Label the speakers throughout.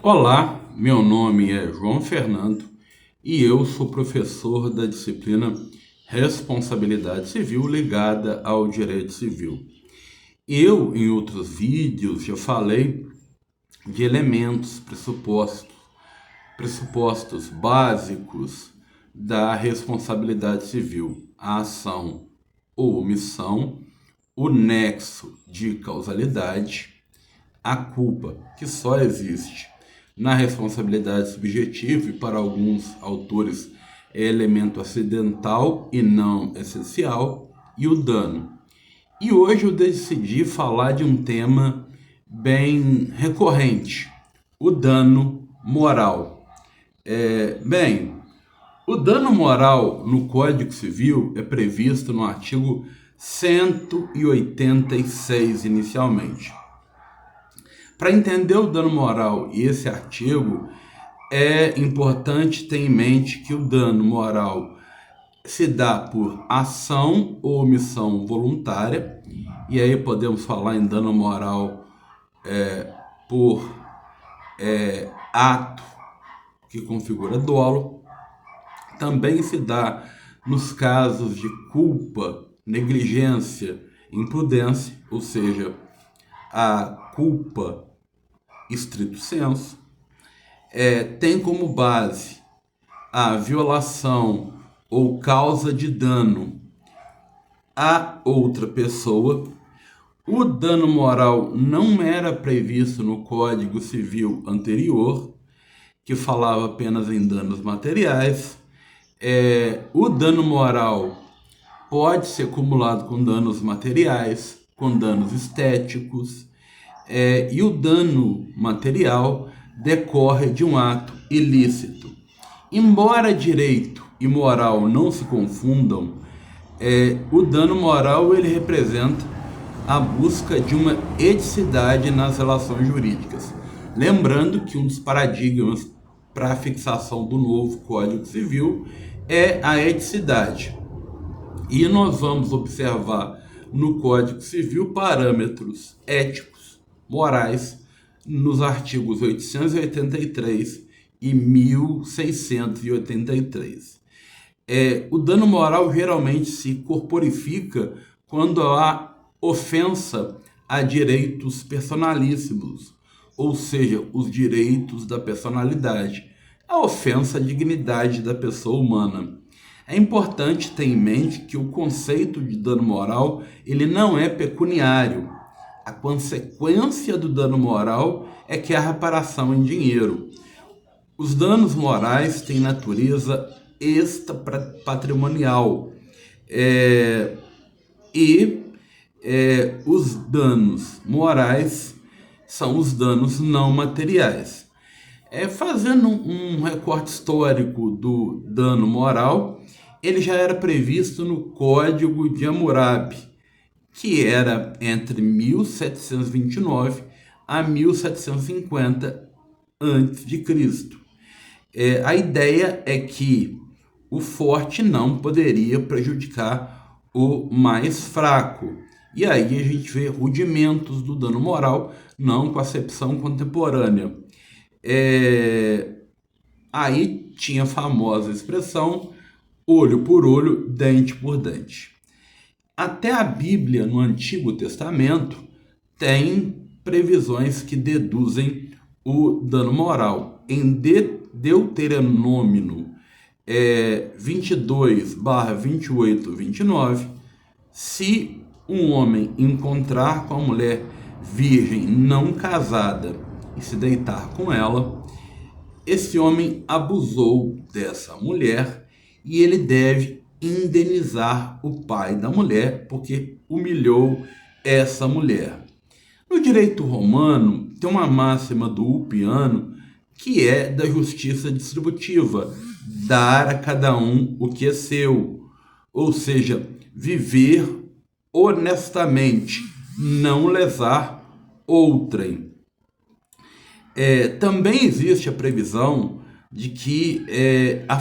Speaker 1: Olá, meu nome é João Fernando e eu sou professor da disciplina Responsabilidade Civil ligada ao Direito Civil. Em outros vídeos, já falei de elementos, pressupostos básicos da responsabilidade civil: a ação ou omissão, o nexo de causalidade, a culpa, que só existe na responsabilidade subjetiva e para alguns autores é elemento acidental e não essencial, e o dano. E hoje eu decidi falar de um tema bem recorrente: o dano moral. O dano moral no Código Civil é previsto no artigo 186 inicialmente. Para entender o dano moral e esse artigo, é importante ter em mente que o dano moral se dá por ação ou omissão voluntária, e aí podemos falar em dano moral por ato que configura dolo. Também se dá nos casos de culpa, negligência, imprudência, ou seja, a culpa estrito sensu. Tem como base a violação ou causa de dano a outra pessoa. O dano moral não era previsto no Código Civil anterior, que falava apenas em danos materiais. O dano moral pode ser acumulado com danos materiais, com danos estéticos, e o dano material decorre de um ato ilícito. Embora direito e moral não se confundam, o dano moral ele representa a busca de uma eticidade nas relações jurídicas. Lembrando que um dos paradigmas para a fixação do novo Código Civil é a eticidade. E nós vamos observar no Código Civil parâmetros éticos, morais, nos artigos 883 e 1683. O dano moral geralmente se corporifica quando há ofensa a direitos personalíssimos, ou seja, os direitos da personalidade, a ofensa à dignidade da pessoa humana. É importante ter em mente que o conceito de dano moral ele não é pecuniário. A consequência do dano moral é que há reparação em dinheiro. Os danos morais têm natureza extrapatrimonial os danos morais são os danos não materiais. Fazendo um recorte histórico do dano moral, ele já era previsto no Código de Hammurabi, que era entre 1729 a 1750 a.C. A ideia é que o forte não poderia prejudicar o mais fraco. E aí a gente vê rudimentos do dano moral, não com acepção contemporânea. Aí tinha a famosa expressão olho por olho, dente por dente. Até a Bíblia, no Antigo Testamento, tem previsões que deduzem o dano moral. Em Deuteronômio 22/28, 29, se um homem encontrar com a mulher virgem não casada e se deitar com ela, esse homem abusou dessa mulher e ele deve indenizar o pai da mulher porque humilhou essa mulher. No direito romano, tem uma máxima do Ulpiano que é da justiça distributiva, dar a cada um o que é seu, ou seja, viver honestamente, não lesar outrem. Também existe a previsão de que a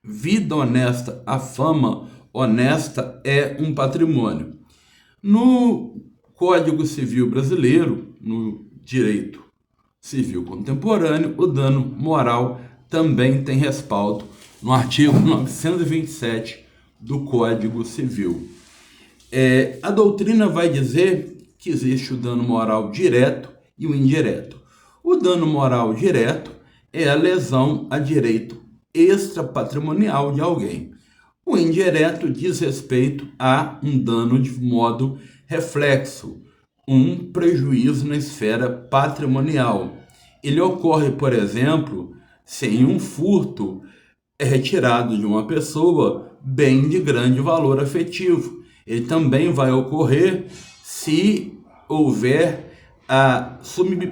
Speaker 1: vida honesta, a fama honesta é um patrimônio. No Código Civil brasileiro, no direito Civil contemporâneo, o dano moral também tem respaldo no artigo 927 do Código Civil. A doutrina vai dizer que existe o dano moral direto e o indireto. O dano moral direto é a lesão a direito extrapatrimonial de alguém. O indireto diz respeito a um dano de modo reflexo, um prejuízo na esfera patrimonial. Ele ocorre, por exemplo, se em um furto é retirado de uma pessoa bem de grande valor afetivo. Ele também vai ocorrer se houver a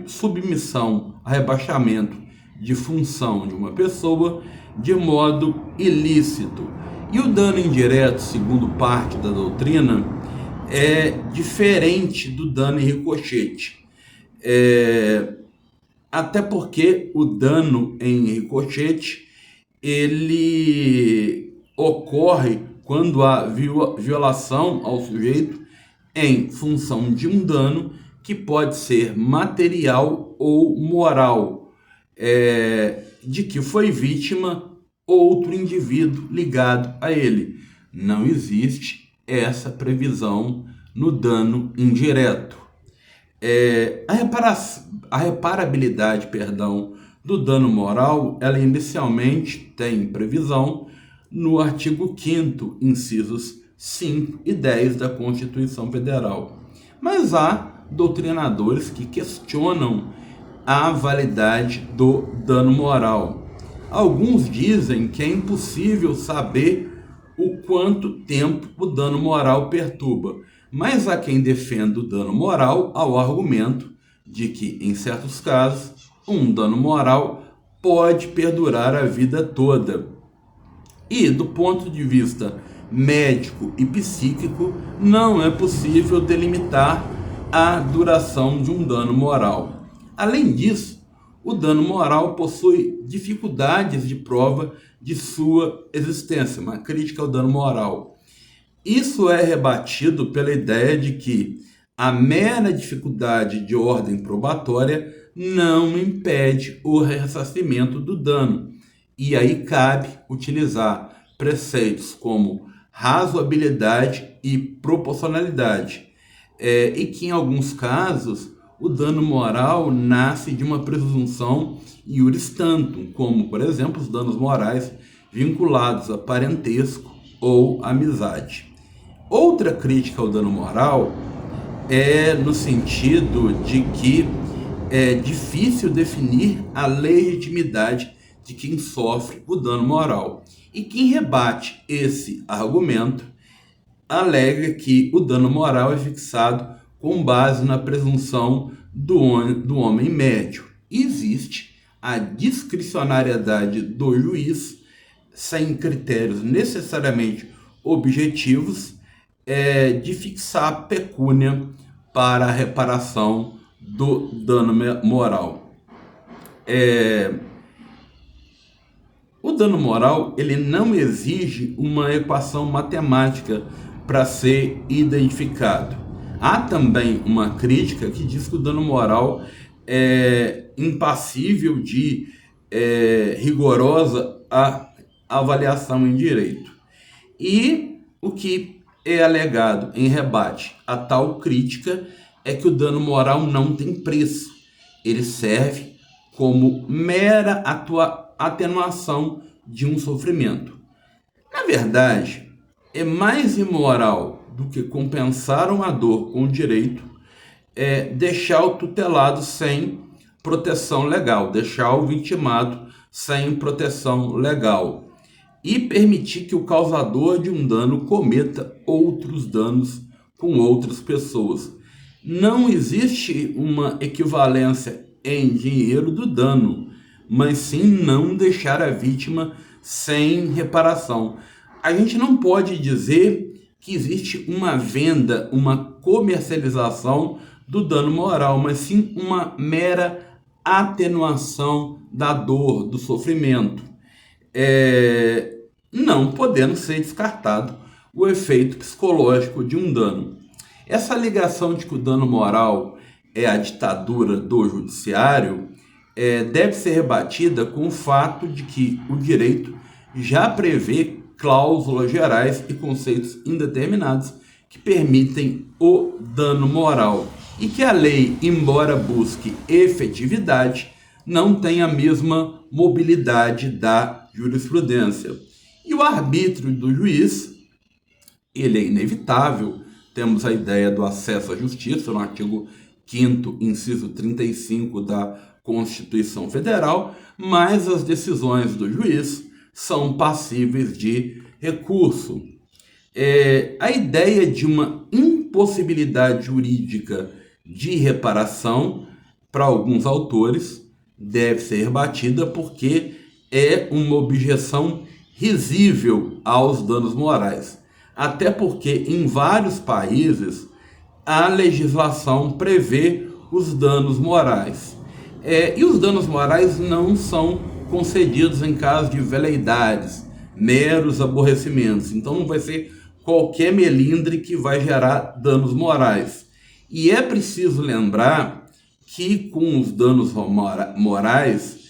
Speaker 1: submissão a rebaixamento de função de uma pessoa de modo ilícito. E o dano indireto, segundo parte da doutrina, é diferente do dano em ricochete. Até porque o dano em ricochete ele ocorre quando há violação ao sujeito em função de um dano que pode ser material ou moral, de que foi vítima outro indivíduo ligado a ele. Não existe essa previsão no dano indireto. A reparabilidade, do dano moral, ela inicialmente tem previsão no artigo 5º, incisos 5 e 10 da Constituição Federal. Mas há doutrinadores que questionam a validade do dano moral. Alguns dizem que é impossível saber o quanto tempo o dano moral perturba, mas há quem defenda o dano moral ao argumento de que, em certos casos, um dano moral pode perdurar a vida toda. E, do ponto de vista médico e psíquico, não é possível delimitar a duração de um dano moral. Além disso, o dano moral possui dificuldades de prova de sua existência, uma crítica ao dano moral. Isso é rebatido pela ideia de que a mera dificuldade de ordem probatória não impede o ressarcimento do dano. E aí cabe utilizar preceitos como razoabilidade e proporcionalidade. E que, em alguns casos, o dano moral nasce de uma presunção iuris tantum, como, por exemplo, os danos morais vinculados a parentesco ou amizade. Outra crítica ao dano moral é no sentido de que é difícil definir a legitimidade de quem sofre o dano moral. E quem rebate esse argumento alega que o dano moral é fixado com base na presunção do homem médio. Existe a discricionariedade do juiz, sem critérios necessariamente objetivos, de fixar a pecúnia para a reparação do dano moral. O dano moral ele não exige uma equação matemática para ser identificado. Há também uma crítica que diz que o dano moral é impassível de rigorosa avaliação em direito. E o que é alegado em rebate a tal crítica é que o dano moral não tem preço. Ele serve como mera atenuação de um sofrimento. Na verdade, é mais imoral do que compensar uma dor com direito deixar o tutelado sem proteção legal, deixar o vitimado sem proteção legal e permitir que o causador de um dano cometa outros danos com outras pessoas. Não existe uma equivalência em dinheiro do dano, mas sim não deixar a vítima sem reparação. A gente não pode dizer que existe uma venda, uma comercialização do dano moral, mas sim uma mera atenuação da dor, do sofrimento, não podendo ser descartado o efeito psicológico de um dano. Essa ligação de que o dano moral é a ditadura do judiciário deve ser rebatida com o fato de que o direito já prevê cláusulas gerais e conceitos indeterminados que permitem o dano moral e que a lei, embora busque efetividade, não tem a mesma mobilidade da jurisprudência. E o arbítrio do juiz, ele é inevitável. Temos a ideia do acesso à justiça no artigo 5º, inciso 35 da Constituição Federal, mas as decisões do juiz são passíveis de recurso. A ideia de uma impossibilidade jurídica de reparação, para alguns autores, deve ser rebatida porque é uma objeção risível aos danos morais. Até porque em vários países a legislação prevê os danos morais. E os danos morais não são concedidos em caso de veleidades, meros aborrecimentos. Então não vai ser qualquer melindre que vai gerar danos morais. E é preciso lembrar que com os danos morais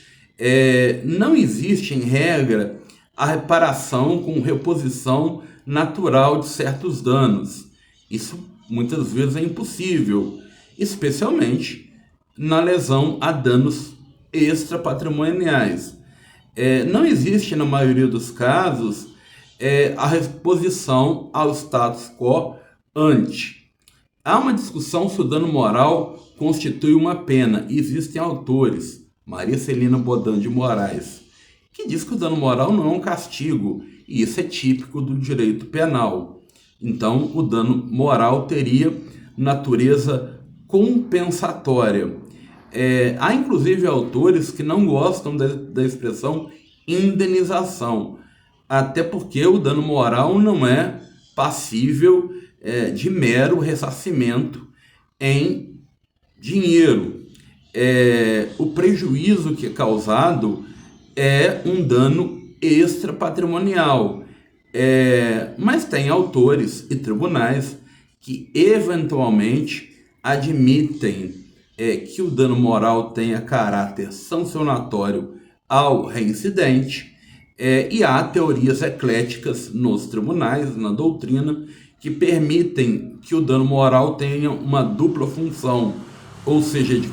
Speaker 1: não existe, em regra, a reparação com reposição natural de certos danos. Isso muitas vezes é impossível, especialmente na lesão a danos extrapatrimoniais. Não existe, na maioria dos casos, a reposição ao status quo ante. Há uma discussão se o dano moral constitui uma pena. Existem autores, Maria Celina Bodan de Moraes, que diz que o dano moral não é um castigo, e isso é típico do direito penal. Então, o dano moral teria natureza compensatória. Há, inclusive, autores que não gostam da expressão indenização, até porque o dano moral não é passível de mero ressarcimento em dinheiro. O prejuízo que é causado é um dano extrapatrimonial. Mas tem autores e tribunais que eventualmente admitem que o dano moral tenha caráter sancionatório ao reincidente, e há teorias ecléticas nos tribunais, na doutrina, que permitem que o dano moral tenha uma dupla função, ou seja, de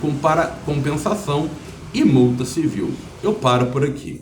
Speaker 1: compensação e multa civil. Eu paro por aqui.